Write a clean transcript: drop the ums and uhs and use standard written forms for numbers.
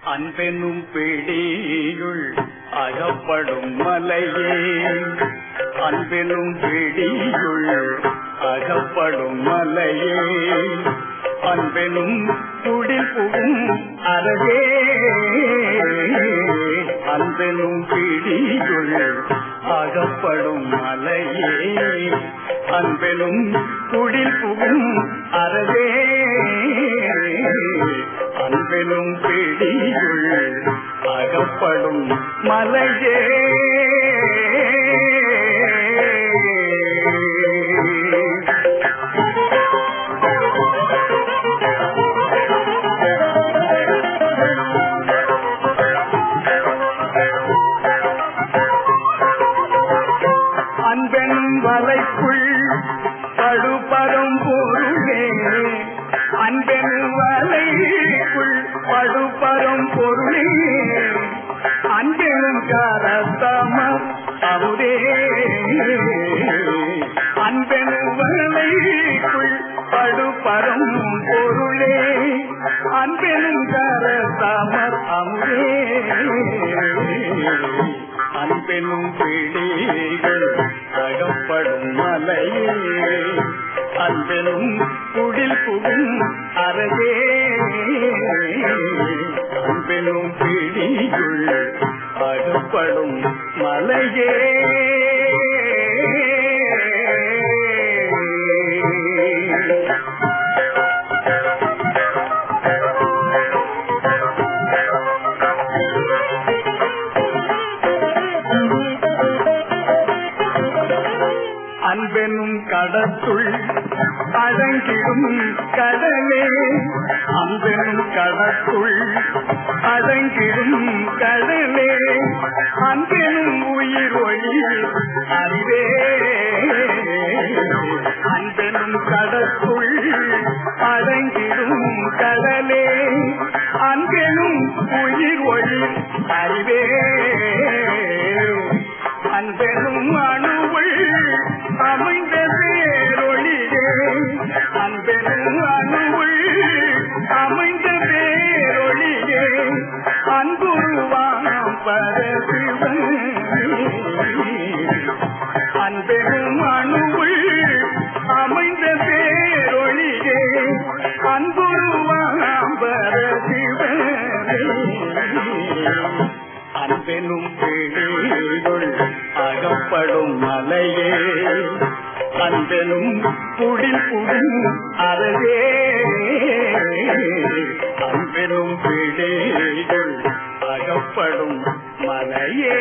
அன்பெனும் பிடியுள் அகப்படும் மலையே, அன்பெனும் பிடியுள் அகப்படும் மலையே, அன்பெனும் குடில் புகும் அறவே, அன்பெனும் பிடியுள் அகப்படும் மலையே, அன்பெனும் குடில் புகும் அறவே, அன்பெனும் பிடியுள் அகப்படும் மலையே. அன்பெனும் வலைக்குள் படுபரும் பொருளே, அன்பெனும் வலைக்குள் படுபரும் பொருளே, அன்பெனும் கரத்தம அமுதே, அன்பெனும் வலைக்குள் படுபரும் பொருளே, அன்பெனும் கரத்தம அமுதே, அன்பெனும் பிடிகள் அகப்படும் மலையே, அன்பெனும் குடில் புகும் அறவே, அன்பெனும் பிடியுள் அகப்படும் மலையே. அன்பெனும் கடத்துள் அடங்கிடும் கடலே, அன்பெனும் கடத்துள் அடங்கிடும் கடலே, அன்பெனும் உயிர் ஒளி அறிவே, அன்பெனும் கடத்துள் அடங்கிடும் கடலே, அன்பெனும் உயிர் ஒளி அறிவே, அன்பெனும் அணுவுள் அமைந்த பேரொளியே, அன்பெனும் அணுவுள் அமைந்த பேரொளியே, அன்புருவாம் பரசிவன், அன்பெனும் அணுவுள் அமைந்த பேரொளியே, அன்புருவாம் பரசிவன், அன்பெனும் பிடியுள் அகப்படும் மலையே, அன்பெனும் குடில் புகும் அறவே, அன்பெனும் பிடியுள் அகப்படும் மலையே.